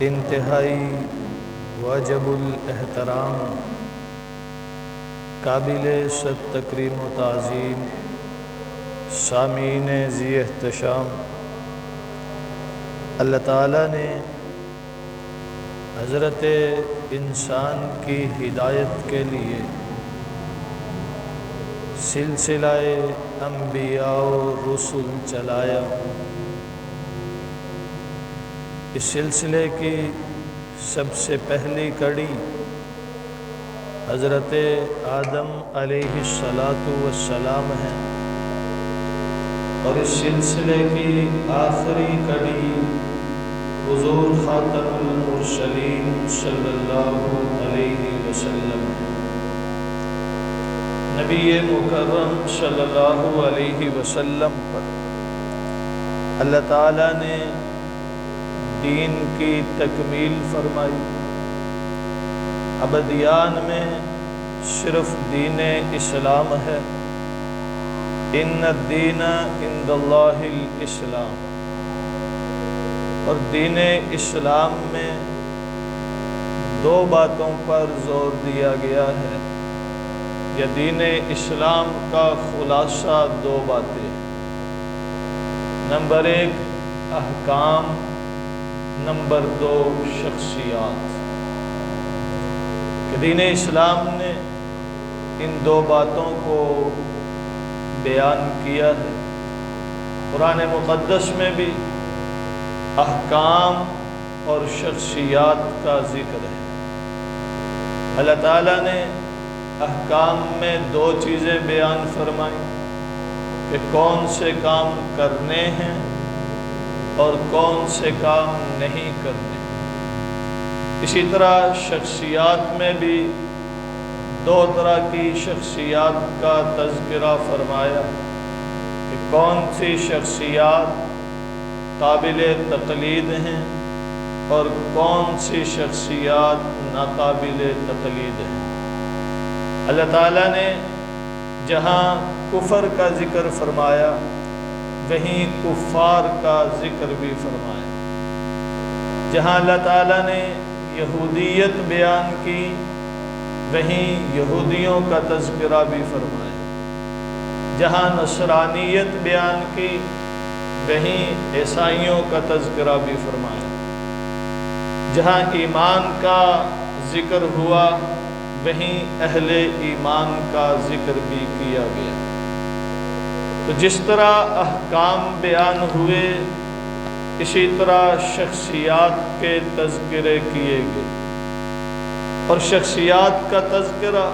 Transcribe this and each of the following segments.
انتہائی واجب الاحترام قابل صد تکریم و تعظیم سامعین ذی احتشام، اللہ تعالیٰ نے حضرت انسان کی ہدایت کے لیے سلسلہ انبیاء و رسل چلایا۔ اس سلسلے کی سب سے پہلی کڑی حضرت آدم علیہ السلام ہے، اور اس سلسلے کی آخری کڑی حضور خاتم المرسلین صلی اللہ علیہ وسلم ہے۔ نبی مکرم صلی اللہ علیہ وسلم پر اللہ تعالیٰ نے دین کی تکمیل فرمائی۔ اب ادیان میں صرف دین اسلام ہے، ان الدین عند اللہ الاسلام، اور دین اسلام میں دو باتوں پر زور دیا گیا ہے، یا دین اسلام کا خلاصہ دو باتیں۔ نمبر ایک احکام، نمبر دو شخصیات، کہ دین اسلام نے ان دو باتوں کو بیان کیا ہے۔ قرآن مقدس میں بھی احکام اور شخصیات کا ذکر ہے۔ اللہ تعالیٰ نے احکام میں دو چیزیں بیان فرمائیں کہ کون سے کام کرنے ہیں اور کون سے کام نہیں کرنے۔ اسی طرح شخصیات میں بھی دو طرح کی شخصیات کا تذکرہ فرمایا کہ کون سی شخصیات قابل تقلید ہیں اور کون سی شخصیات ناقابل تقلید ہیں۔ اللہ تعالیٰ نے جہاں کفر کا ذکر فرمایا وہیں کفار کا ذکر بھی فرمایا۔ جہاں اللہ تعالیٰ نے یہودیت بیان کی وہیں یہودیوں کا تذکرہ بھی فرمایا۔ جہاں نصرانیت بیان کی وہیں عیسائیوں کا تذکرہ بھی فرمایا۔ جہاں ایمان کا ذکر ہوا وہیں اہل ایمان کا ذکر بھی کیا گیا۔ تو جس طرح احکام بیان ہوئے اسی طرح شخصیات کے تذکرے کیے گئے، اور شخصیات کا تذکرہ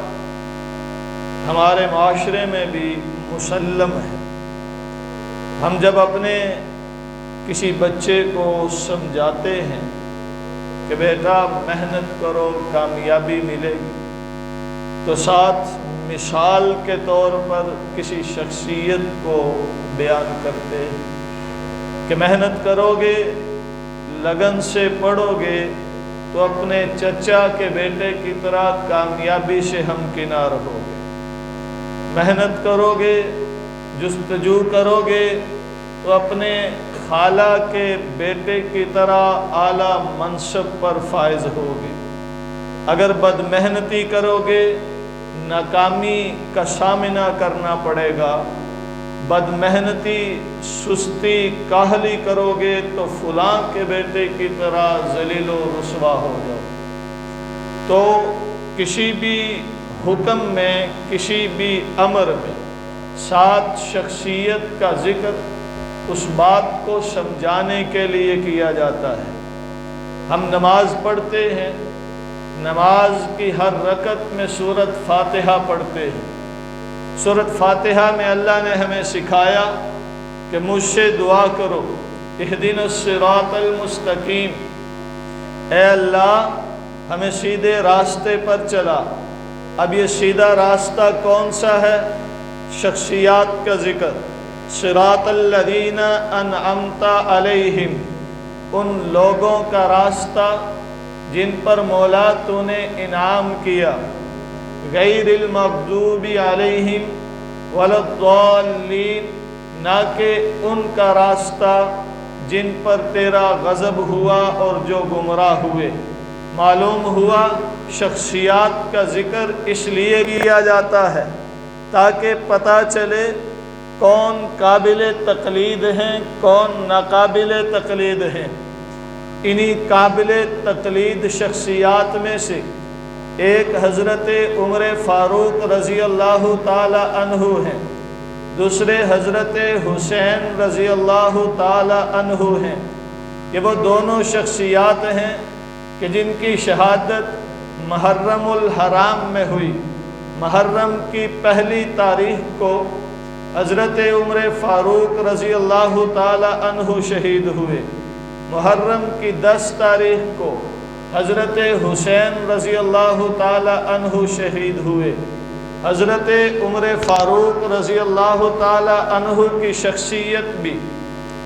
ہمارے معاشرے میں بھی مسلم ہے۔ ہم جب اپنے کسی بچے کو سمجھاتے ہیں کہ بیٹا محنت کرو کامیابی ملے گی، تو ساتھ مثال کے طور پر کسی شخصیت کو بیان کرتے ہیں کہ محنت کرو گے، لگن سے پڑھو گے تو اپنے چچا کے بیٹے کی طرح کامیابی سے ہمکنار رہو گے۔ محنت کرو گے، جستجو کرو گے تو اپنے خالہ کے بیٹے کی طرح اعلیٰ منصب پر فائز ہوگے۔ اگر بد محنتی کرو گے ناکامی کا سامنا کرنا پڑے گا، بد محنتی سستی کاہلی کرو گے تو فلاں کے بیٹے کی طرح ذلیل و رسوا ہو جاؤ۔ تو کسی بھی حکم میں، کسی بھی امر میں ساتھ شخصیت کا ذکر اس بات کو سمجھانے کے لیے کیا جاتا ہے۔ ہم نماز پڑھتے ہیں، نماز کی ہر رکعت میں سورۃ فاتحہ پڑھتے ہیں۔ سورۃ فاتحہ میں اللہ نے ہمیں سکھایا کہ مجھ سے دعا کرو، اہدنا الصراط المستقیم، اے اللہ ہمیں سیدھے راستے پر چلا۔ اب یہ سیدھا راستہ کون سا ہے؟ شخصیات کا ذکر۔ صراط الذین انعمت علیہم، ان لوگوں کا راستہ جن پر مولا تو نے انعام کیا، غیر المغضوب علیہم ولا الضالین، نہ کہ ان کا راستہ جن پر تیرا غضب ہوا اور جو گمراہ ہوئے۔ معلوم ہوا شخصیات کا ذکر اس لیے کیا جاتا ہے تاکہ پتہ چلے کون قابل تقلید ہیں، کون ناقابل تقلید ہیں۔ انہی قابل تقلید شخصیات میں سے ایک حضرت عمر فاروق رضی اللہ تعالی عنہ ہیں، دوسرے حضرت حسین رضی اللہ تعالی عنہ ہیں۔ یہ وہ دونوں شخصیات ہیں کہ جن کی شہادت محرم الحرام میں ہوئی۔ محرم کی پہلی تاریخ کو حضرت عمر فاروق رضی اللہ تعالی عنہ شہید ہوئے۔ محرم کی 10 تاریخ کو حضرت حسین رضی اللہ تعالی عنہ شہید ہوئے۔ حضرت عمر فاروق رضی اللہ تعالی عنہ کی شخصیت بھی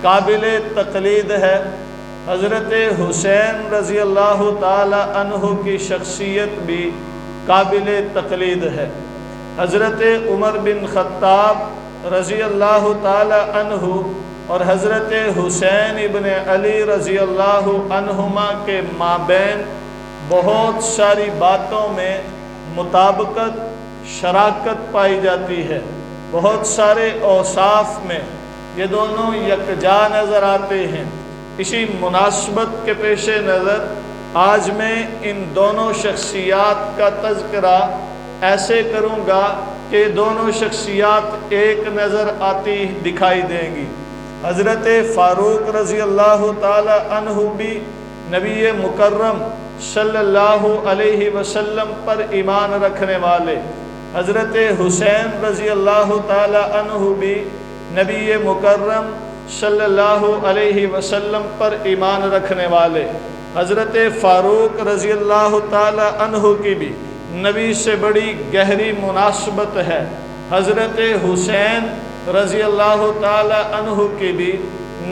قابل تقلید ہے۔ حضرت حسین رضی اللہ تعالی عنہ کی شخصیت بھی قابل تقلید ہے۔ حضرت عمر بن خطاب رضی اللہ تعالی عنہ اور حضرت حسین ابن علی رضی اللہ عنہما کے مابین بہت ساری باتوں میں مطابقت، شراکت پائی جاتی ہے۔ بہت سارے اوصاف میں یہ دونوں یکجا نظر آتے ہیں۔ اسی مناسبت کے پیش نظر آج میں ان دونوں شخصیات کا تذکرہ ایسے کروں گا کہ دونوں شخصیات ایک نظر آتی دکھائی دیں گی۔ حضرت فاروق رضی اللہ تعالی عنہ بھی نبی مکرم صلی اللہ علیہ وسلم پر ایمان رکھنے والے، حضرت حسین رضی اللہ تعالی عنہ بھی نبی مکرم صلی اللہ علیہ وسلم پر ایمان رکھنے والے، حضرت فاروق رضی اللہ تعالی عنہ کی بھی نبی سے بڑی گہری مناسبت ہے، حضرت حسین رضی اللہ تعالی عنہ کی بھی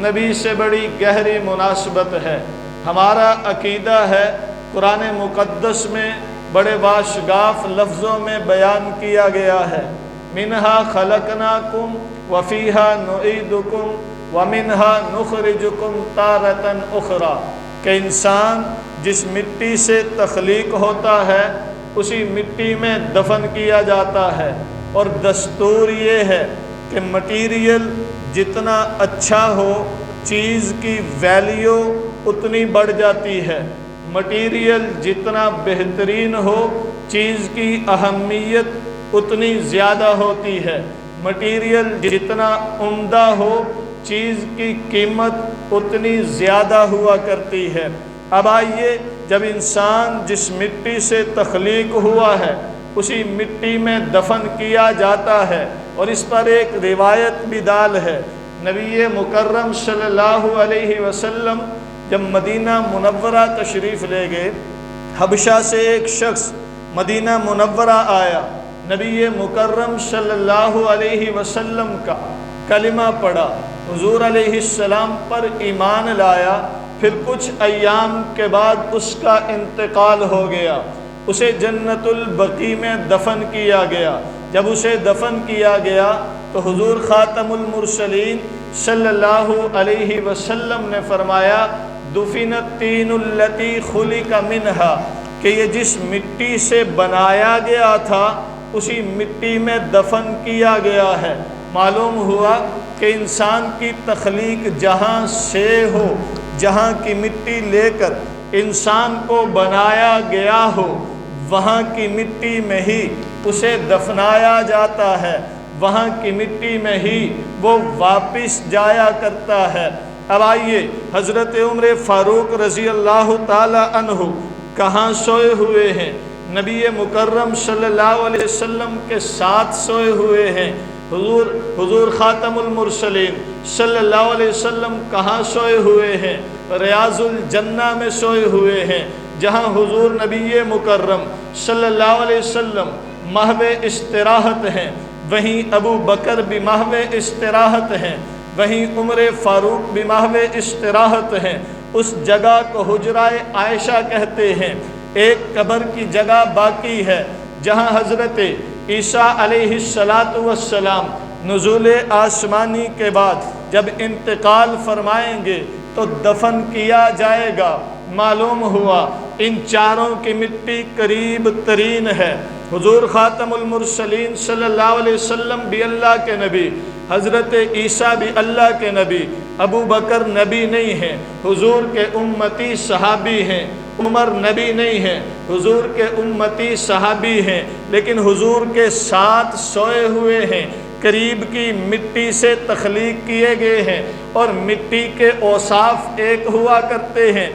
نبی سے بڑی گہری مناسبت ہے۔ ہمارا عقیدہ ہے، قرآن مقدس میں بڑے باشگاف لفظوں میں بیان کیا گیا ہے، منہا خلقناکم وفیہا نعیدکم ومنہا نخرجکم تارۃ اخری، کہ انسان جس مٹی سے تخلیق ہوتا ہے اسی مٹی میں دفن کیا جاتا ہے، اور دستور یہ ہے کہ مٹیریل جتنا اچھا ہو چیز کی ویلیو اتنی بڑھ جاتی ہے، مٹیریل جتنا بہترین ہو چیز کی اہمیت اتنی زیادہ ہوتی ہے، مٹیریل جتنا عمدہ ہو چیز کی قیمت اتنی زیادہ ہوا کرتی ہے۔ اب آئیے، جب انسان جس مٹی سے تخلیق ہوا ہے اسی مٹی میں دفن کیا جاتا ہے، اور اس پر ایک روایت بھی دال ہے، نبی مکرم صلی اللہ علیہ وسلم جب مدینہ منورہ تشریف لے گئے، حبشہ سے ایک شخص مدینہ منورہ آیا، نبی مکرم صلی اللہ علیہ وسلم کا کلمہ پڑھا، حضور علیہ السلام پر ایمان لایا، پھر کچھ ایام کے بعد اس کا انتقال ہو گیا، اسے جنت البقیع میں دفن کیا گیا۔ جب اسے دفن کیا گیا تو حضور خاتم المرسلین صلی اللہ علیہ وسلم نے فرمایا، دفن الطین التی خلق منہا، کہ یہ جس مٹی سے بنایا گیا تھا اسی مٹی میں دفن کیا گیا ہے۔ معلوم ہوا کہ انسان کی تخلیق جہاں سے ہو، جہاں کی مٹی لے کر انسان کو بنایا گیا ہو، وہاں کی مٹی میں ہی اسے دفنایا جاتا ہے، وہاں کی مٹی میں ہی وہ واپس جایا کرتا ہے۔ اب آئیے، حضرت عمر فاروق رضی اللہ تعالی عنہ کہاں سوئے ہوئے ہیں؟ نبی مکرم صلی اللہ علیہ وسلم کے ساتھ سوئے ہوئے ہیں۔ حضور خاتم المرسلین صلی اللہ علیہ وسلم کہاں سوئے ہوئے ہیں؟ ریاض الجنہ میں سوئے ہوئے ہیں، جہاں حضور نبی مکرم صلی اللہ علیہ وسلم محو استراحت ہیں، وہیں ابو بکر بھی محو استراحت ہیں، وہیں عمر فاروق بھی محو استراحت ہیں۔ اس جگہ کو حجرہ عائشہ کہتے ہیں۔ ایک قبر کی جگہ باقی ہے جہاں حضرت عیسیٰ علیہ السلام نزول آسمانی کے بعد جب انتقال فرمائیں گے تو دفن کیا جائے گا۔ معلوم ہوا ان چاروں کی مٹی قریب ترین ہے۔ حضور خاتم المرسلین صلی اللہ علیہ وسلم بھی اللہ کے نبی، حضرت عیسیٰ بھی اللہ کے نبی، ابو بکر نبی نہیں ہیں، حضور کے امتی صحابی ہیں، عمر نبی نہیں ہیں، حضور کے امتی صحابی ہیں، لیکن حضور کے ساتھ سوئے ہوئے ہیں، قریب کی مٹی سے تخلیق کیے گئے ہیں، اور مٹی کے اوصاف ایک ہوا کرتے ہیں۔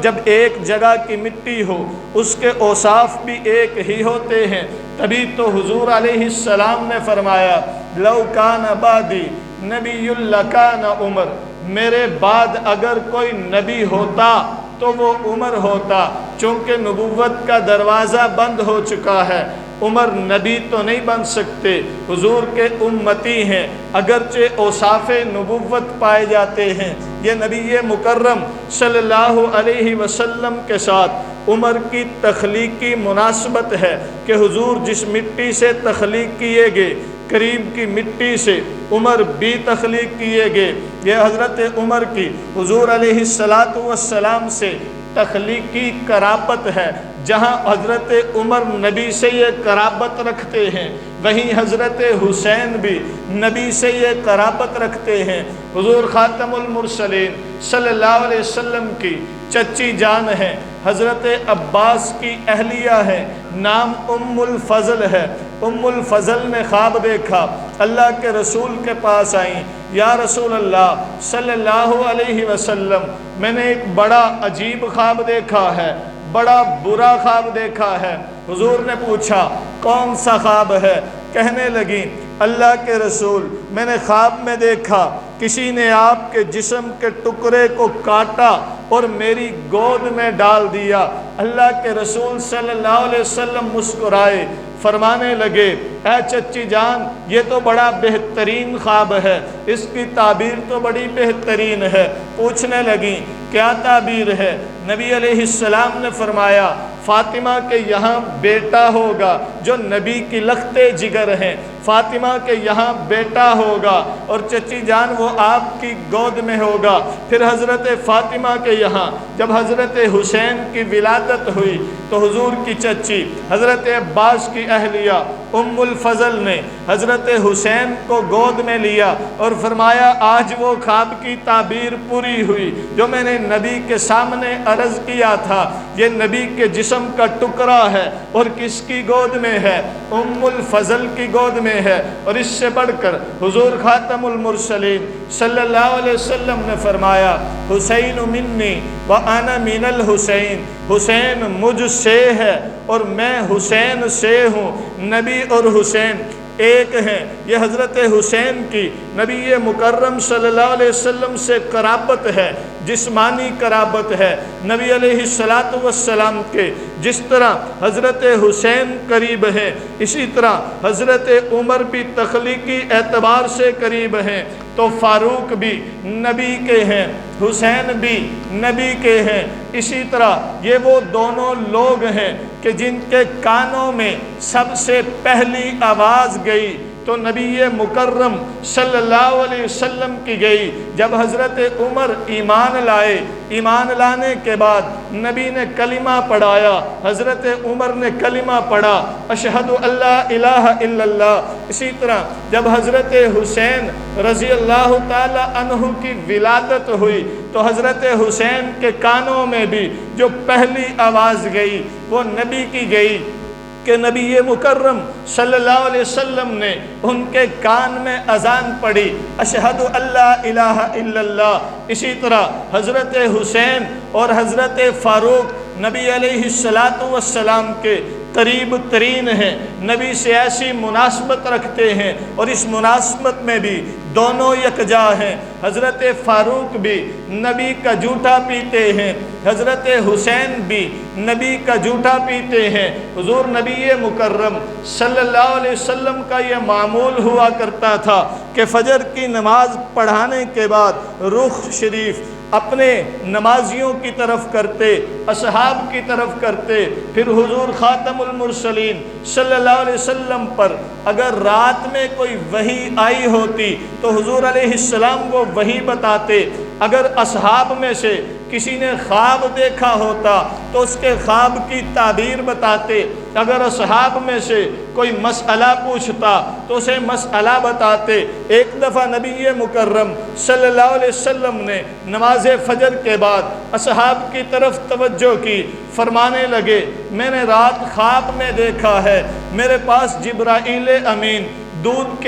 جب ایک جگہ کی مٹی ہو اس کے اوصاف بھی ایک ہی ہوتے ہیں۔ تبھی تو حضور علیہ السلام نے فرمایا لو کان بعدی نبی لکان عمر، میرے بعد اگر کوئی نبی ہوتا تو وہ عمر ہوتا، چونکہ نبوت کا دروازہ بند ہو چکا ہے، عمر نبی تو نہیں بن سکتے، حضور کے امتی ہیں، اگرچہ اوصاف نبوت پائے جاتے ہیں۔ یہ نبی مکرم صلی اللہ علیہ وسلم کے ساتھ عمر کی تخلیقی مناسبت ہے کہ حضور جس مٹی سے تخلیق کیے گئے، قریب کی مٹی سے عمر بھی تخلیق کیے گئے۔ یہ حضرت عمر کی حضور علیہ السلام سے تخلیقی قرابت ہے۔ جہاں حضرت عمر نبی سے یہ قرابت رکھتے ہیں، وہیں حضرت حسین بھی نبی سے یہ قرابت رکھتے ہیں۔ حضور خاتم المرسلین صلی اللہ علیہ وسلم کی چچی جان ہے، حضرت عباس کی اہلیہ ہے، نام ام الفضل ہے۔ ام الفضل نے خواب دیکھا، اللہ کے رسول کے پاس آئیں، یا رسول اللہ صلی اللہ علیہ وسلم، میں نے ایک بڑا عجیب خواب دیکھا ہے، بڑا برا خواب دیکھا ہے۔ حضور نے پوچھا کون سا خواب ہے؟ کہنے لگیں اللہ کے رسول، میں نے خواب میں دیکھا کسی نے آپ کے جسم کے ٹکڑے کو کاٹا اور میری گود میں ڈال دیا۔ اللہ کے رسول صلی اللہ علیہ وسلم مسکرائے، فرمانے لگے اے چچی جان، یہ تو بڑا بہترین خواب ہے، اس کی تعبیر تو بڑی بہترین ہے۔ پوچھنے لگیں کیا تعبیر ہے؟ نبی علیہ السلام نے فرمایا فاطمہ کے یہاں بیٹا ہوگا جو نبی کی لختے جگر ہیں، فاطمہ کے یہاں بیٹا ہوگا اور چچی جان وہ آپ کی گود میں ہوگا۔ پھر حضرت فاطمہ کے یہاں جب حضرت حسین کی ولادت ہوئی تو حضور کی چچی حضرت عباس کی اہلیہ ام الفضل نے حضرت حسین کو گود میں لیا اور فرمایا آج وہ خواب کی تعبیر پوری ہوئی جو میں نے نبی کے سامنے عرض کیا تھا۔ یہ نبی کے جسم کا ٹکڑا ہے اور کس کی گود میں ہے؟ ام الفضل کی گود میں ہے۔ اور اس سے بڑھ کر حضور خاتم المرسلین صلی اللہ علیہ وسلم نے فرمایا حسین منی وانا من الحسین، حسین مجھ سے ہے اور میں حسین سے ہوں۔ نبی اور حسین ایک ہیں۔ یہ حضرت حسین کی نبی مکرم صلی اللہ علیہ وسلم سے قرابت ہے، جسمانی قرابت ہے۔ نبی علیہ السلام کے جس طرح حضرت حسین قریب ہیں، اسی طرح حضرت عمر بھی تخلیقی اعتبار سے قریب ہیں، تو فاروق بھی نبی کے ہیں، حسین بھی نبی کے ہیں۔ اسی طرح یہ وہ دونوں لوگ ہیں کہ جن کے کانوں میں سب سے پہلی آواز گئی تو نبی مکرم صلی اللہ علیہ وسلم کی گئی جب حضرت عمر ایمان لائے۔ ایمان لانے کے بعد نبی نے کلمہ پڑھایا، حضرت عمر نے کلمہ پڑھا اشہد اللہ الہ الا اللہ۔ اسی طرح جب حضرت حسین رضی اللہ تعالی عنہ کی ولادت ہوئی تو حضرت حسین کے کانوں میں بھی جو پہلی آواز گئی وہ نبی کی گئی کہ نبی مکرم صلی اللہ علیہ وسلم نے ان کے کان میں اذان پڑھی اشہد اللہ الہ الا اللہ۔ اسی طرح حضرت حسین اور حضرت فاروق نبی علیہ السلام کے قریب ترین ہیں، نبی سے ایسی مناسبت رکھتے ہیں اور اس مناسبت میں بھی دونوں یکجا ہیں۔ حضرت فاروق بھی نبی کا جھوٹا پیتے ہیں، حضرت حسین بھی نبی کا جھوٹا پیتے ہیں۔ حضور نبی مکرم صلی اللہ علیہ وسلم کا یہ معمول ہوا کرتا تھا کہ فجر کی نماز پڑھانے کے بعد رخ شریف اپنے نمازیوں کی طرف کرتے، اصحاب کی طرف کرتے، پھر حضور خاتم المرسلین صلی اللہ علیہ وسلم پر اگر رات میں کوئی وحی آئی ہوتی تو حضور علیہ السلام وہ وحی بتاتے، اگر اصحاب میں سے کسی نے خواب دیکھا ہوتا تو اس کے خواب کی تعبیر بتاتے، اگر اصحاب میں سے کوئی مسئلہ پوچھتا تو اسے مسئلہ بتاتے۔ ایک دفعہ نبی مکرم صلی اللہ علیہ وسلم نے نماز فجر کے بعد اصحاب کی طرف توجہ کی، فرمانے لگے میں نے رات خواب میں دیکھا ہے میرے پاس جبرائیل امین دودھ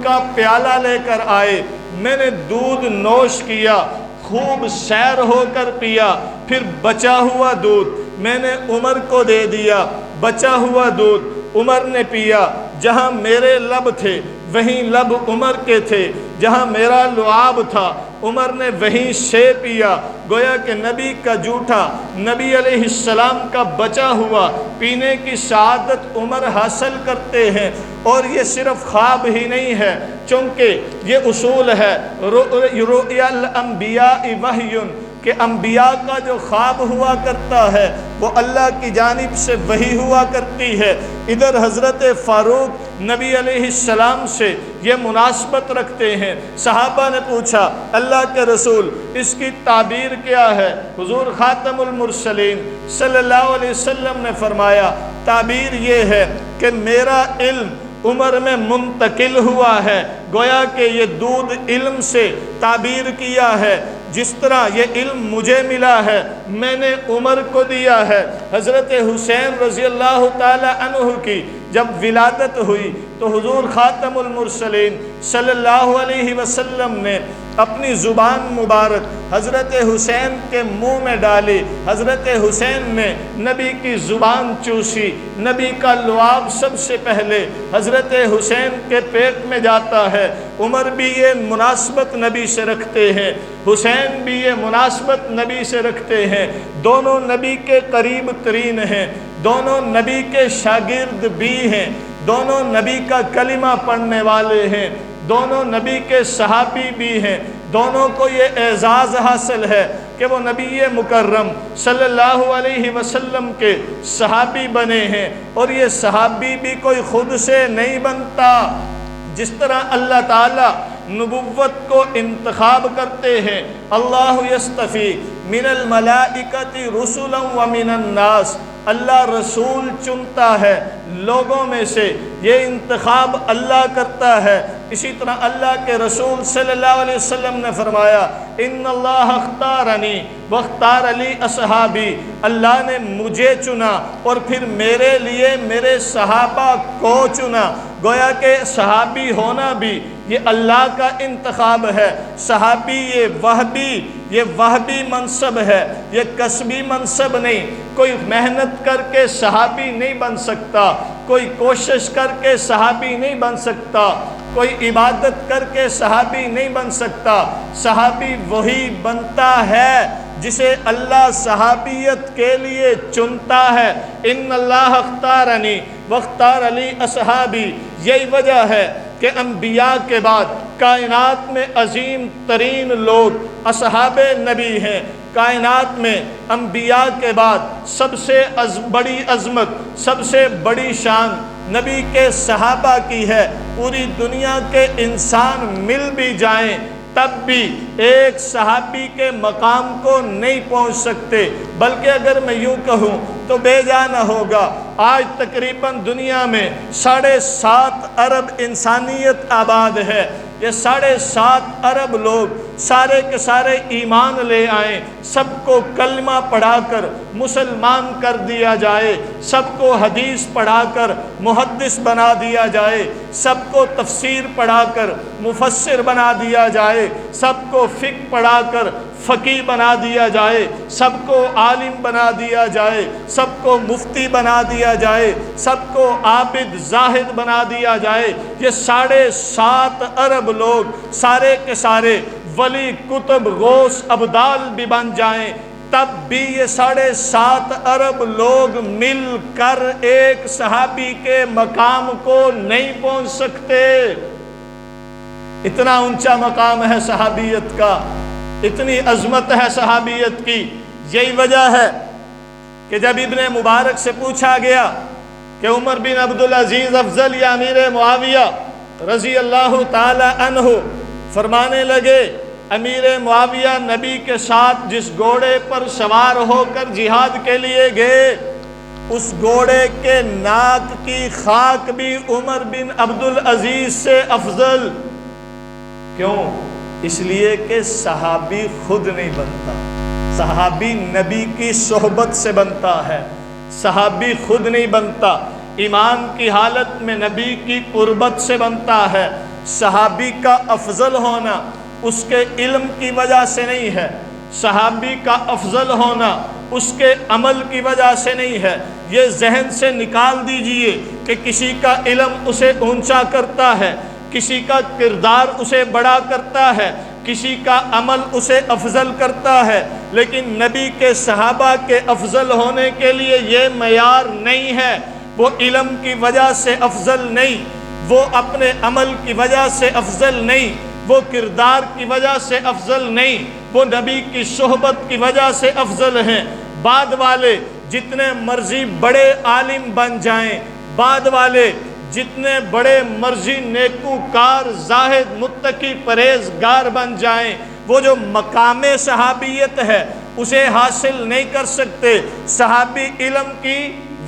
کا پیالہ لے کر آئے، میں نے دودھ نوش کیا، خوب سیر ہو کر پیا، پھر بچا ہوا دودھ میں نے عمر کو دے دیا، بچا ہوا دودھ عمر نے پیا، جہاں میرے لب تھے وہیں لب عمر کے تھے، جہاں میرا لعاب تھا عمر نے وہیں سے پیا۔ گویا کہ نبی کا جھوٹا، نبی علیہ السلام کا بچا ہوا پینے کی سعادت عمر حاصل کرتے ہیں۔ اور یہ صرف خواب ہی نہیں ہے، چونکہ یہ اصول ہے رؤیا الانبیاء وحی، کہ انبیاء کا جو خواب ہوا کرتا ہے وہ اللہ کی جانب سے وحی ہوا کرتی ہے۔ ادھر حضرت فاروق نبی علیہ السلام سے یہ مناسبت رکھتے ہیں۔ صحابہ نے پوچھا اللہ کے رسول اس کی تعبیر کیا ہے؟ حضور خاتم المرسلین صلی اللہ علیہ وسلم نے فرمایا تعبیر یہ ہے کہ میرا علم عمر میں منتقل ہوا ہے۔ گویا کہ یہ دودھ علم سے تعبیر کیا ہے، جس طرح یہ علم مجھے ملا ہے میں نے عمر کو دیا ہے۔ حضرت حسین رضی اللہ تعالی عنہ کی جب ولادت ہوئی تو حضور خاتم المرسلین صلی اللہ علیہ وسلم نے اپنی زبان مبارک حضرت حسین کے منہ میں ڈالی، حضرت حسین نے نبی کی زبان چوسی، نبی کا لعاب سب سے پہلے حضرت حسین کے پیٹ میں جاتا ہے۔ عمر بھی یہ مناسبت نبی سے رکھتے ہیں، حسین بھی یہ مناسبت نبی سے رکھتے ہیں، دونوں نبی کے قریب ترین ہیں، دونوں نبی کے شاگرد بھی ہیں، دونوں نبی کا کلمہ پڑھنے والے ہیں، دونوں نبی کے صحابی بھی ہیں، دونوں کو یہ اعزاز حاصل ہے کہ وہ نبی مکرم صلی اللہ علیہ وسلم کے صحابی بنے ہیں۔ اور یہ صحابی بھی کوئی خود سے نہیں بنتا، جس طرح اللہ تعالیٰ نبوت کو انتخاب کرتے ہیں، اللہ یستفی من الملائکۃ رسلا ومن الناس، اللہ رسول چنتا ہے لوگوں میں سے، یہ انتخاب اللہ کرتا ہے۔ اسی طرح اللہ کے رسول صلی اللہ علیہ وسلم نے فرمایا ان اللہ اختارنی واختار لی اصحابی، اللہ نے مجھے چنا اور پھر میرے لیے میرے صحابہ کو چنا۔ گویا کہ صحابی ہونا بھی یہ اللہ کا انتخاب ہے۔ صحابی یہ وہبی منصب ہے، یہ کسبی منصب نہیں۔ کوئی محنت کر کے صحابی نہیں بن سکتا، کوئی کوشش کر کے صحابی نہیں بن سکتا، کوئی عبادت کر کے صحابی نہیں بن سکتا۔ صحابی وہی بنتا ہے جسے اللہ صحابیت کے لیے چنتا ہے۔ ان اللہ اختارنی واختار لی اصحابی، یہی وجہ ہے کہ انبیاء کے بعد کائنات میں عظیم ترین لوگ اصحاب نبی ہیں۔ کائنات میں انبیاء کے بعد سب سے بڑی عظمت، سب سے بڑی شان نبی کے صحابہ کی ہے۔ پوری دنیا کے انسان مل بھی جائیں تب بھی ایک صحابی کے مقام کو نہیں پہنچ سکتے، بلکہ اگر میں یوں کہوں تو بے جانا ہوگا۔ آج تقریباً دنیا میں 7.5 ارب انسانیت آباد ہے۔ یہ 7.5 ارب لوگ سارے کے سارے ایمان لے آئیں، سب کو کلمہ پڑھا کر مسلمان کر دیا جائے، سب کو حدیث پڑھا کر محدث بنا دیا جائے، سب کو تفسیر پڑھا کر مفسر بنا دیا جائے، سب کو فقہ پڑھا کر فقیہ بنا دیا جائے، سب کو عالم بنا دیا جائے، سب کو مفتی بنا دیا جائے، سب کو عابد زاہد بنا دیا جائے۔ یہ 7.5 ارب لوگ سارے کے سارے ولی کتب غوث ابدال بھی بن جائیں تب بھی یہ 7.5 ارب لوگ مل کر ایک صحابی کے مقام کو نہیں پہنچ سکتے۔ اتنا اونچا مقام ہے صحابیت کا، اتنی عظمت ہے صحابیت کی۔ یہی وجہ ہے کہ جب ابن مبارک سے پوچھا گیا کہ عمر بن عبدالعزیز افضل یا امیر معاویہ رضی اللہ تعالی عنہ، فرمانے لگے امیر معاویہ نبی کے ساتھ جس گھوڑے پر سوار ہو کر جہاد کے لیے گئے، اس گھوڑے کے ناک کی خاک بھی عمر بن عبدالعزیز سے افضل۔ کیوں؟ اس لیے کہ صحابی خود نہیں بنتا، صحابی نبی کی صحبت سے بنتا ہے، صحابی خود نہیں بنتا، ایمان کی حالت میں نبی کی قربت سے بنتا ہے۔ صحابی کا افضل ہونا اس کے علم کی وجہ سے نہیں ہے، صحابی کا افضل ہونا اس کے عمل کی وجہ سے نہیں ہے۔ یہ ذہن سے نکال دیجئے کہ کسی کا علم اسے اونچا کرتا ہے، کسی کا کردار اسے بڑا کرتا ہے، کسی کا عمل اسے افضل کرتا ہے، لیکن نبی کے صحابہ کے افضل ہونے کے لیے یہ معیار نہیں ہے۔ وہ علم کی وجہ سے افضل نہیں، وہ اپنے عمل کی وجہ سے افضل نہیں، وہ کردار کی وجہ سے افضل نہیں، وہ نبی کی صحبت کی وجہ سے افضل ہیں۔ بعد والے جتنے مرضی بڑے عالم بن جائیں، بعد والے جتنے بڑے مرضی نیکوکار زاہد متقی پرہیزگار بن جائیں، وہ جو مقام صحابیت ہے اسے حاصل نہیں کر سکتے۔ صحابی علم کی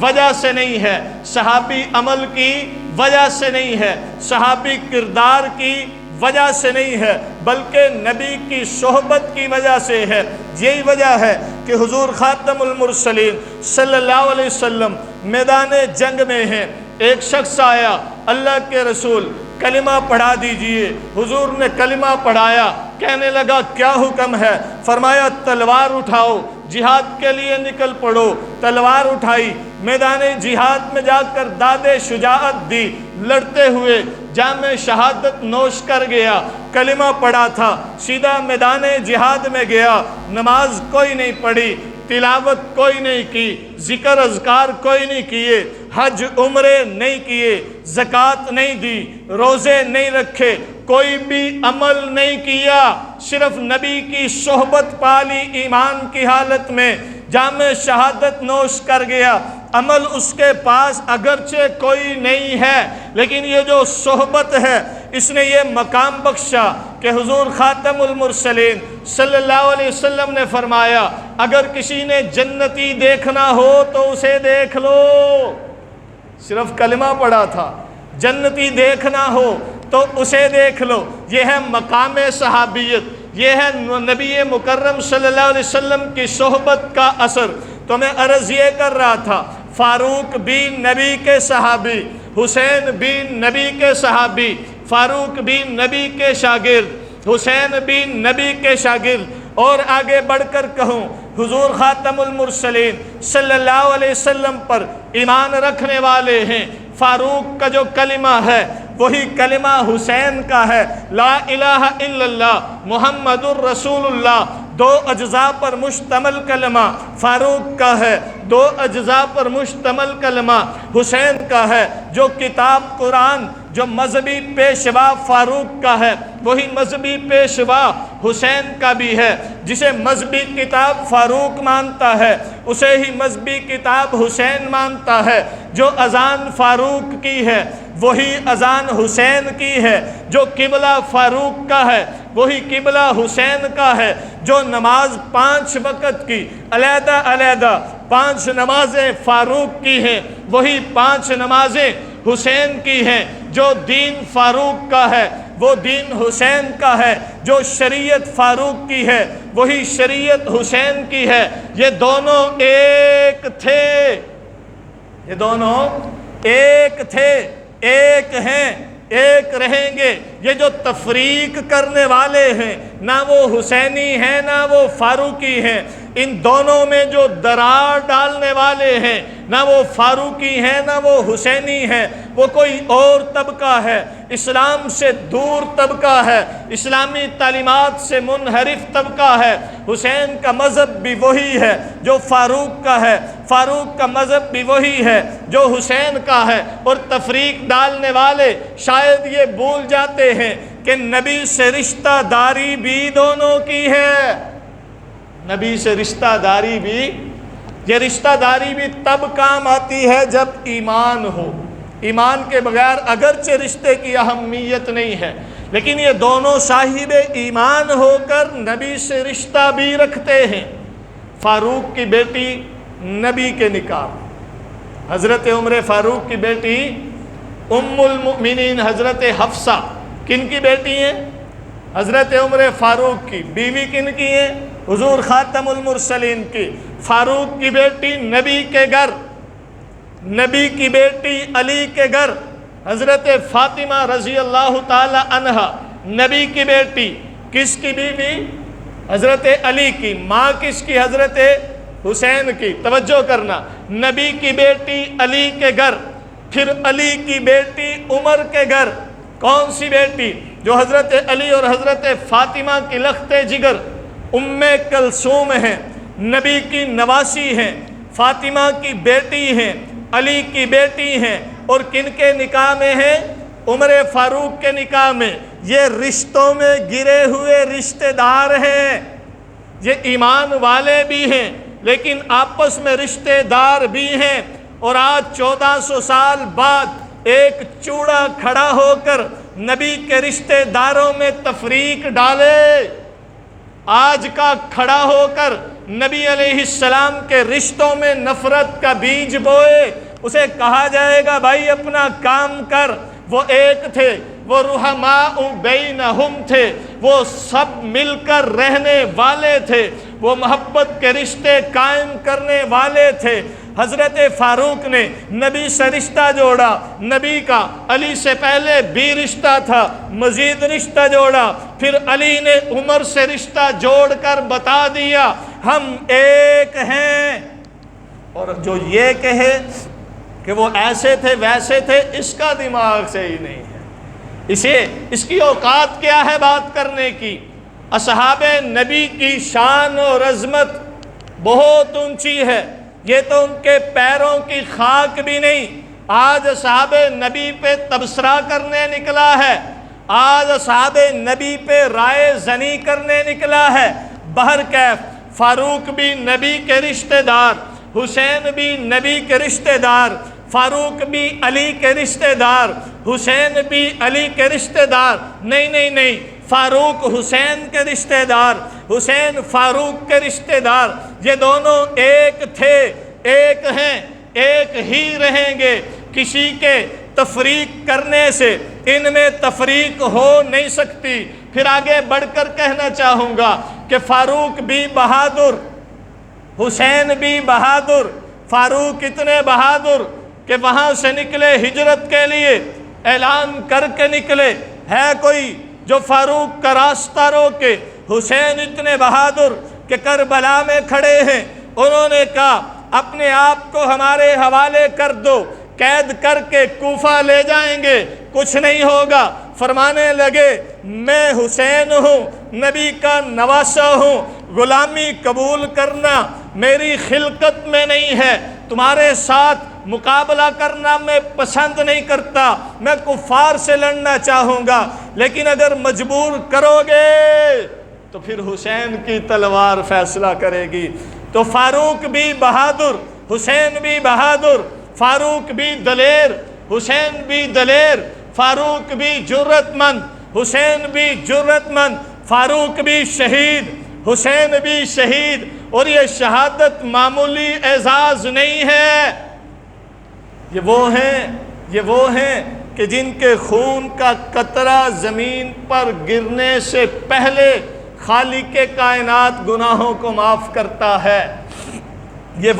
وجہ سے نہیں ہے، صحابی عمل کی وجہ سے نہیں ہے، صحابی کردار کی وجہ سے نہیں ہے، بلکہ نبی کی صحبت کی وجہ سے ہے۔ یہی وجہ ہے کہ حضور خاتم المرسلین صلی اللہ علیہ وسلم میدان جنگ میں ہیں، ایک شخص آیا، اللہ کے رسول کلمہ پڑھا دیجئے۔ حضور نے کلمہ پڑھایا، کہنے لگا کیا حکم ہے؟ فرمایا تلوار اٹھاؤ، جہاد کے لیے نکل پڑو۔ تلوار اٹھائی، میدان جہاد میں جا کر داد شجاعت دی، لڑتے ہوئے جام شہادت نوش کر گیا۔ کلمہ پڑھا تھا، سیدھا میدان جہاد میں گیا، نماز کوئی نہیں پڑھی، تلاوت کوئی نہیں کی، ذکر اذکار کوئی نہیں کیے، حج عمرے نہیں کیے، زکوٰۃ نہیں دی، روزے نہیں رکھے، کوئی بھی عمل نہیں کیا، صرف نبی کی صحبت پالی ایمان کی حالت میں، جام شہادت نوش کر گیا۔ عمل اس کے پاس اگرچہ کوئی نہیں ہے، لیکن یہ جو صحبت ہے اس نے یہ مقام بخشا کہ حضور خاتم المرسلین صلی اللہ علیہ وسلم نے فرمایا اگر کسی نے جنتی دیکھنا ہو تو اسے دیکھ لو۔ صرف کلمہ پڑھا تھا، جنتی دیکھنا ہو تو اسے دیکھ لو۔ یہ ہے مقام صحابیت، یہ ہے نبی مکرم صلی اللہ علیہ وسلم کی صحبت کا اثر۔ تو میں عرض یہ کر رہا تھا، فاروق بھی نبی کے صحابی، حسین بھی نبی کے صحابی، فاروق بھی نبی کے شاگرد، حسین بھی نبی کے شاگرد، اور آگے بڑھ کر کہوں حضور خاتم المرسلین صلی اللہ علیہ وسلم پر ایمان رکھنے والے ہیں۔ فاروق کا جو کلمہ ہے وہی کلمہ حسین کا ہے، لا الہ الا اللہ محمد الرسول اللہ۔ دو اجزاء پر مشتمل کلمہ فاروق کا ہے، دو اجزاء پر مشتمل کلمہ حسین کا ہے۔ جو کتاب قرآن جو مذہبی پیشوا فاروق کا ہے وہی مذہبی پیشوا حسین کا بھی ہے۔ جسے مذہبی کتاب فاروق مانتا ہے اسے ہی مذہبی کتاب حسین مانتا ہے۔ جو اذان فاروق کی ہے وہی اذان حسین کی ہے، جو قبلہ فاروق کا ہے وہی قبلہ حسین کا ہے۔ جو نماز 5 وقت کی علیحدہ علیحدہ 5 نمازیں فاروق کی ہیں وہی 5 نمازیں حسین کی ہیں۔ جو دین فاروق کا ہے وہ دین حسین کا ہے، جو شریعت فاروق کی ہے وہی شریعت حسین کی ہے۔ یہ دونوں ایک تھے، یہ دونوں ایک تھے، ایک ہیں، ایک رہیں گے۔ یہ جو تفریق کرنے والے ہیں نہ وہ حسینی ہیں نہ وہ فاروقی ہیں، ان دونوں میں جو درار ڈالنے والے ہیں نہ وہ فاروقی ہیں نہ وہ حسینی ہیں، وہ کوئی اور طبقہ ہے، اسلام سے دور طبقہ ہے، اسلامی تعلیمات سے منحرف طبقہ ہے۔ حسین کا مذہب بھی وہی ہے جو فاروق کا ہے، فاروق کا مذہب بھی وہی ہے جو حسین کا ہے۔ اور تفریق ڈالنے والے شاید یہ بھول جاتے ہیں کہ نبی سے رشتہ داری بھی دونوں کی ہے، نبی سے رشتہ داری بھی، یہ رشتہ داری بھی تب کام آتی ہے جب ایمان ہو۔ ایمان کے بغیر اگرچہ رشتے کی اہمیت نہیں ہے لیکن یہ دونوں صاحب ایمان ہو کر نبی سے رشتہ بھی رکھتے ہیں۔ فاروق کی بیٹی نبی کے نکاح، حضرت عمر فاروق کی بیٹی ام المؤمنین حضرت حفصہ کن کی بیٹی ہیں؟ حضرت عمر فاروق کی بیوی کن کی ہیں؟ حضور خاتم المرسلین کی۔ فاروق کی بیٹی نبی کے گھر، نبی کی بیٹی علی کے گھر، حضرت فاطمہ رضی اللہ تعالی عنہا نبی کی بیٹی، کس کی بیوی؟ حضرت علی کی۔ ماں کس کی؟ حضرت حسین کی۔ توجہ کرنا، نبی کی بیٹی علی کے گھر، پھر علی کی بیٹی عمر کے گھر۔ کون سی بیٹی؟ جو حضرت علی اور حضرت فاطمہ کی لخت جگر ام کلثوم ہیں، نبی کی نواسی ہیں، فاطمہ کی بیٹی ہیں، علی کی بیٹی ہیں، اور کن کے نکاح میں ہیں؟ عمر فاروق کے نکاح میں۔ یہ رشتوں میں گرے ہوئے رشتہ دار ہیں، یہ ایمان والے بھی ہیں لیکن آپس میں رشتہ دار بھی ہیں۔ اور آج 1400 سال بعد ایک چوڑا کھڑا ہو کر نبی کے رشتہ داروں میں تفریق ڈالے، آج کا کھڑا ہو کر نبی علیہ السلام کے رشتوں میں نفرت کا بیج بوئے، اسے کہا جائے گا بھائی اپنا کام کر۔ وہ ایک تھے، وہ رحماء بینہم تھے، وہ سب مل کر رہنے والے تھے، وہ محبت کے رشتے قائم کرنے والے تھے۔ حضرت فاروق نے نبی سے رشتہ جوڑا، نبی کا علی سے پہلے بھی رشتہ تھا، مزید رشتہ جوڑا، پھر علی نے عمر سے رشتہ جوڑ کر بتا دیا ہم ایک ہیں۔ اور جو یہ کہے کہ وہ ایسے تھے ویسے تھے، اس کا دماغ صحیح نہیں ہے، اس کی اوقات کیا ہے بات کرنے کی؟ اصحاب نبی کی شان اور عظمت بہت اونچی ہے، یہ تو ان کے پیروں کی خاک بھی نہیں۔ آج اصحاب نبی پہ تبصرہ کرنے نکلا ہے، آج اصحاب نبی پہ رائے زنی کرنے نکلا ہے۔ بہرکیف فاروق بھی نبی کے رشتہ دار، حسین بھی نبی کے رشتہ دار، فاروق بھی علی کے رشتہ دار، حسین بھی علی کے رشتہ دار، نہیں، فاروق حسین کے رشتہ دار، حسین فاروق کے رشتہ دار۔ یہ دونوں ایک تھے، ایک ہیں، ایک ہی رہیں گے۔ کسی کے تفریق کرنے سے ان میں تفریق ہو نہیں سکتی۔ پھر آگے بڑھ کر کہنا چاہوں گا کہ فاروق بھی بہادر، حسین بھی بہادر۔ فاروق اتنے بہادر کہ وہاں سے نکلے ہجرت کے لیے، اعلان کر کے نکلے، ہے کوئی جو فاروق کا راستہ روکے؟ حسین اتنے بہادر کہ کربلا میں کھڑے ہیں، انہوں نے کہا اپنے آپ کو ہمارے حوالے کر دو، قید کر کے کوفہ لے جائیں گے، کچھ نہیں ہوگا۔ فرمانے لگے میں حسین ہوں، نبی کا نواسہ ہوں، غلامی قبول کرنا میری خلقت میں نہیں ہے، تمہارے ساتھ مقابلہ کرنا میں پسند نہیں کرتا، میں کفار سے لڑنا چاہوں گا، لیکن اگر مجبور کرو گے تو پھر حسین کی تلوار فیصلہ کرے گی۔ تو فاروق بھی بہادر، حسین بھی بہادر، فاروق بھی دلیر، حسین بھی دلیر، فاروق بھی جرت مند، حسین بھی جرت مند، فاروق بھی شہید، حسین بھی شہید۔ اور یہ شہادت معمولی اعزاز نہیں ہے، یہ وہ ہیں کہ جن کے خون کا قطرہ زمین پر گرنے سے پہلے خالق کائنات گناہوں کو معاف کرتا ہے۔ یہ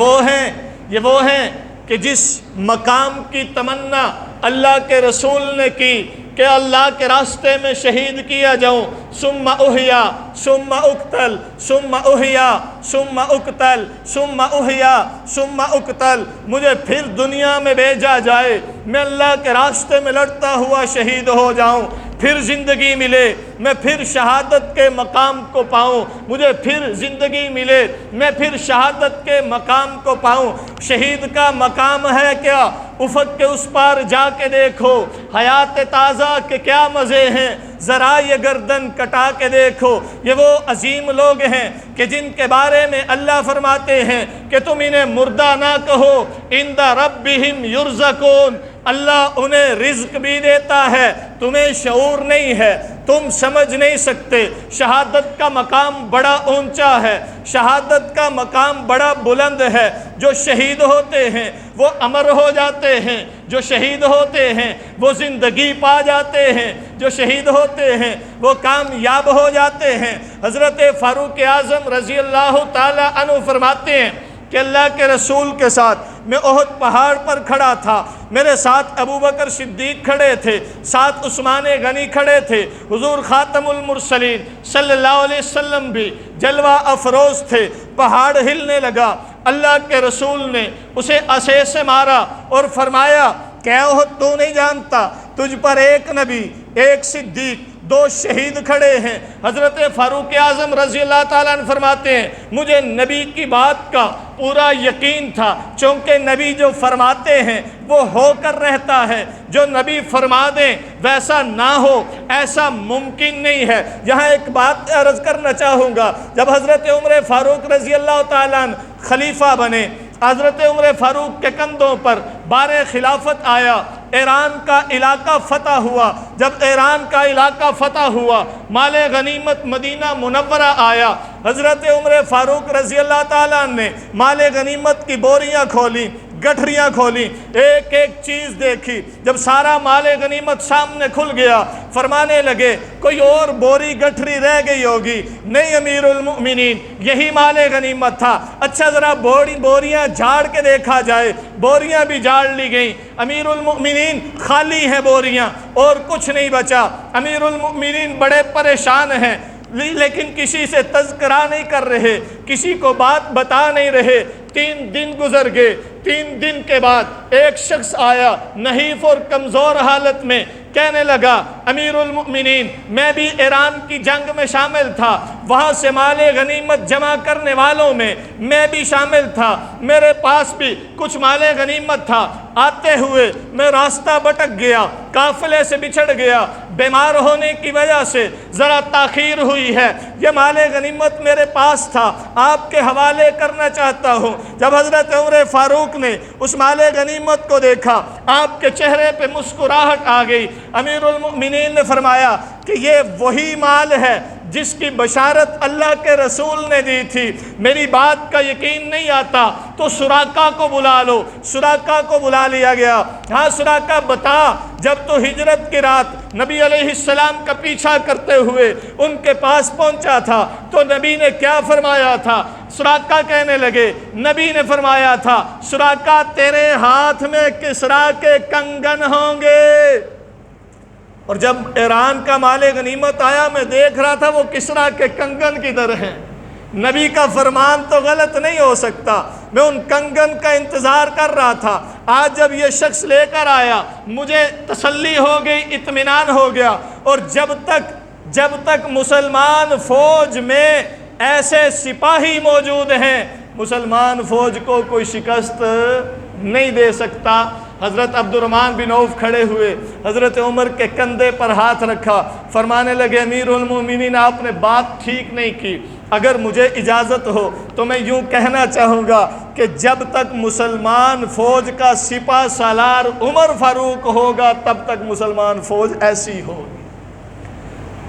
وہ ہیں کہ جس مقام کی تمنا اللہ کے رسول نے کی کہ اللہ کے راستے میں شہید کیا جاؤں، ثم احیا ثم اقتل ثم احیا ثم اقتل ثم احیا ثم اقتل، مجھے پھر دنیا میں بھیجا جائے، میں اللہ کے راستے میں لڑتا ہوا شہید ہو جاؤں، پھر زندگی ملے، میں پھر شہادت کے مقام کو پاؤں، مجھے پھر زندگی ملے، میں پھر شہادت کے مقام کو پاؤں۔ شہید کا مقام ہے کیا؟ افق کے اس پار جا کے دیکھو، حیات تازہ کے کیا مزے ہیں، ذرا یہ گردن کٹا کے دیکھو۔ یہ وہ عظیم لوگ ہیں کہ جن کے بارے میں اللہ فرماتے ہیں کہ تم انہیں مردہ نہ کہو، عند ربہم یرزقون، اللہ انہیں رزق بھی دیتا ہے، تمہیں شعور نہیں ہے، تم سمجھ نہیں سکتے۔ شہادت کا مقام بڑا اونچا ہے، شہادت کا مقام بڑا بلند ہے۔ جو شہید ہوتے ہیں وہ امر ہو جاتے ہیں، جو شہید ہوتے ہیں وہ زندگی پا جاتے ہیں، جو شہید ہوتے ہیں وہ کامیاب ہو جاتے ہیں۔ حضرت فاروق اعظم رضی اللہ تعالی عنہ فرماتے ہیں کہ اللہ کے رسول کے ساتھ میں احد پہاڑ پر کھڑا تھا، میرے ساتھ ابو بکر صدیق کھڑے تھے، ساتھ عثمان غنی کھڑے تھے، حضور خاتم المرسلین صلی اللہ علیہ وسلم بھی جلوہ افروز تھے۔ پہاڑ ہلنے لگا، اللہ کے رسول نے اسے عصا سے مارا اور فرمایا کہ احد تو نہیں جانتا تجھ پر ایک نبی، ایک صدیق، دو شہید کھڑے ہیں۔ حضرت فاروق اعظم رضی اللہ تعالیٰ عنہ فرماتے ہیں مجھے نبی کی بات کا پورا یقین تھا، چونکہ نبی جو فرماتے ہیں وہ ہو کر رہتا ہے، جو نبی فرما دیں ویسا نہ ہو ایسا ممکن نہیں ہے۔ یہاں ایک بات عرض کرنا چاہوں گا، جب حضرت عمر فاروق رضی اللہ تعالیٰ عنہ خلیفہ بنے، حضرت عمر فاروق کے کندھوں پر بار خلافت آیا، ایران کا علاقہ فتح ہوا۔ جب ایران کا علاقہ فتح ہوا، مال غنیمت مدینہ منورہ آیا، حضرت عمر فاروق رضی اللہ تعالیٰ نے مال غنیمت کی بوریاں کھولی، گٹھریاں کھولی، ایک ایک چیز دیکھی۔ جب سارا مال غنیمت سامنے کھل گیا، فرمانے لگے کوئی اور بوری گٹھری رہ گئی ہوگی، نہیں امیر المؤمنین یہی مال غنیمت تھا۔ اچھا ذرا بوریاں جھاڑ کے دیکھا جائے، بوریاں بھی جھاڑ لی گئیں، امیر المؤمنین خالی ہیں بوریاں اور کچھ نہیں بچا۔ امیر المؤمنین بڑے پریشان ہیں، لیکن کسی سے تذکرہ نہیں کر رہے، کسی کو بات بتا نہیں رہے۔ 3 دن گزر گئے، 3 دن کے بعد ایک شخص آیا نحیف اور کمزور حالت میں، کہنے لگا امیر المؤمنین میں بھی ایران کی جنگ میں شامل تھا، وہاں سے مال غنیمت جمع کرنے والوں میں میں بھی شامل تھا، میرے پاس بھی کچھ مال غنیمت تھا، آتے ہوئے میں راستہ بھٹک گیا، قافلے سے بچھڑ گیا، بیمار ہونے کی وجہ سے ذرا تاخیر ہوئی ہے، یہ مال غنیمت میرے پاس تھا، آپ کے حوالے کرنا چاہتا ہوں۔ جب حضرت عمر فاروق نے اس مال غنیمت کو دیکھا، آپ کے چہرے پہ مسکراہٹ آ گئی۔ امیر المؤمنین نے فرمایا کہ یہ وہی مال ہے جس کی بشارت اللہ کے رسول نے دی تھی، میری بات کا یقین نہیں آتا تو سراقہ کو بلا لو۔ سراقہ کو بلا لیا گیا۔ ہاں سراقہ بتا، جب تو ہجرت کی رات نبی علیہ السلام کا پیچھا کرتے ہوئے ان کے پاس پہنچا تھا تو نبی نے کیا فرمایا تھا؟ سراقہ کہنے لگے، نبی نے فرمایا تھا سراقہ تیرے ہاتھ میں کسریٰ کے کنگن ہوں گے۔ اور جب ایران کا مال غنیمت آیا میں دیکھ رہا تھا وہ کسریٰ کے کنگن کی طرح ہیں۔ نبی کا فرمان تو غلط نہیں ہو سکتا، میں ان کنگن کا انتظار کر رہا تھا۔ آج جب یہ شخص لے کر آیا مجھے تسلی ہو گئی، اطمینان ہو گیا۔ اور جب تک مسلمان فوج میں ایسے سپاہی موجود ہیں، مسلمان فوج کو کوئی شکست نہیں دے سکتا۔ حضرت عبد الرحمن بن عوف کھڑے ہوئے، حضرت عمر کے کندھے پر ہاتھ رکھا، فرمانے لگے امیر المومنین آپ نے بات ٹھیک نہیں کی، اگر مجھے اجازت ہو تو میں یوں کہنا چاہوں گا کہ جب تک مسلمان فوج کا سپہ سالار عمر فاروق ہوگا تب تک مسلمان فوج ایسی ہوگی۔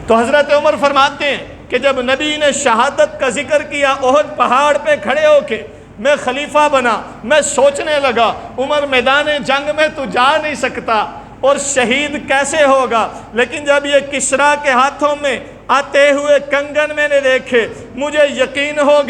تو حضرت عمر فرماتے ہیں کہ جب نبی نے شہادت کا ذکر کیا احد پہاڑ پہ کھڑے ہو کے میں خلیفہ بنا، میں سوچنے لگا عمر میدان جنگ میں تو جا نہیں سکتا اور شہید کیسے ہوگا، لیکن جب یہ کسریٰ کے ہاتھوں میں آتے ہوئے کنگن میں نے دیکھے مجھے یقین ہو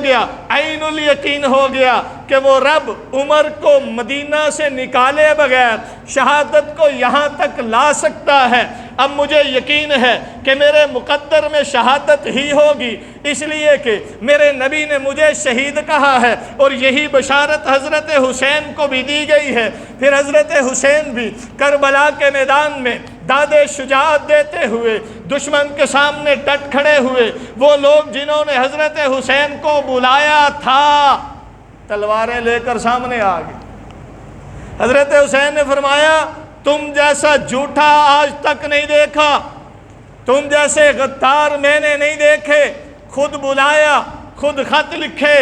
گیا عین الیقین ہو گیا کہ وہ رب عمر کو مدینہ سے نکالے بغیر شہادت کو یہاں تک لا سکتا ہے۔ اب مجھے یقین ہے کہ میرے مقدر میں شہادت ہی ہوگی، اس لیے کہ میرے نبی نے مجھے شہید کہا ہے اور یہی بشارت حضرت حسین کو بھی دی گئی ہے۔ پھر حضرت حسین بھی کربلا کے میدان میں داد شجاعت دیتے ہوئے دشمن کے سامنے ڈٹ کھڑے ہوئے، وہ لوگ جنہوں نے حضرت حسین کو بلایا تھا تلواریں لے کر سامنے آ گئے۔ حضرت حسین نے فرمایا تم جیسا جھوٹا آج تک نہیں دیکھا، تم جیسے غدار میں نے نہیں دیکھے، خود بلایا، خود خط لکھے،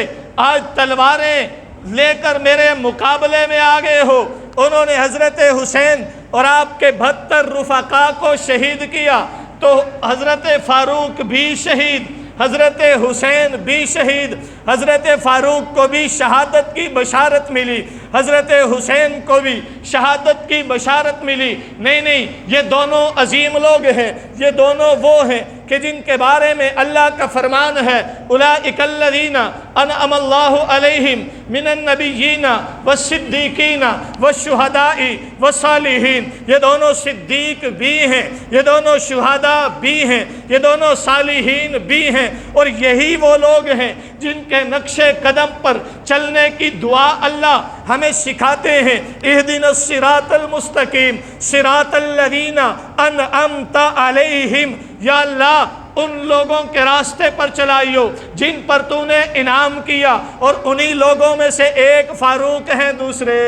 آج تلواریں لے کر میرے مقابلے میں آگے ہو۔ انہوں نے حضرت حسین اور آپ کے 72 رفقا کو شہید کیا، تو حضرت فاروق بھی شہید، حضرت حسین بھی شہید، حضرت فاروق کو بھی شہادت کی بشارت ملی، حضرت حسین کو بھی شہادت کی بشارت ملی۔ نہیں، یہ دونوں عظیم لوگ ہیں، یہ دونوں وہ ہیں کہ جن کے بارے میں اللہ کا فرمان ہے، اولئک الذین انعم اللہ علیہم من النبیین والصدیقین والشہداء والصالحین۔ یہ دونوں صدیق بھی ہیں، یہ دونوں شہداء بھی ہیں، یہ دونوں صالحین بھی ہیں، اور یہی وہ لوگ ہیں جن کے نقش قدم پر چلنے کی دعا اللہ ہمیں سکھاتے ہیں۔ اہدنا الصراط المستقیم صراط الذین انعمت علیہم، یا اللہ ان لوگوں کے راستے پر چلائیو جن پر تو نے انعام کیا، اور انہی لوگوں میں سے ایک فاروق ہیں، دوسرے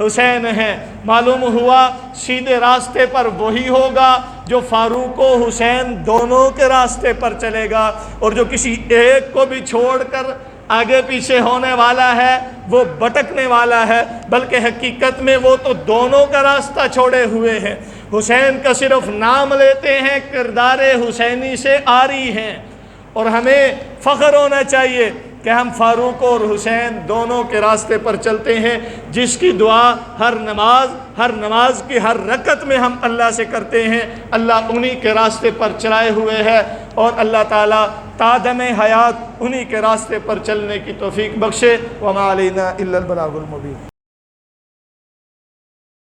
حسین ہیں۔ معلوم ہوا سیدھے راستے پر وہی ہوگا جو فاروق و حسین دونوں کے راستے پر چلے گا، اور جو کسی ایک کو بھی چھوڑ کر آگے پیچھے ہونے والا ہے وہ بھٹکنے والا ہے، بلکہ حقیقت میں وہ تو دونوں کا راستہ چھوڑے ہوئے ہیں۔ حسین کا صرف نام لیتے ہیں، کردار حسینی سے آری ہیں، اور ہمیں فخر ہونا چاہیے کہ ہم فاروق اور حسین دونوں کے راستے پر چلتے ہیں، جس کی دعا ہر نماز کی ہر رکعت میں ہم اللہ سے کرتے ہیں۔ اللہ انہی کے راستے پر چلائے ہوئے ہے، اور اللہ تعالیٰ تادم حیات انہی کے راستے پر چلنے کی توفیق بخشے۔ وما علینا الا البلاغ المبین۔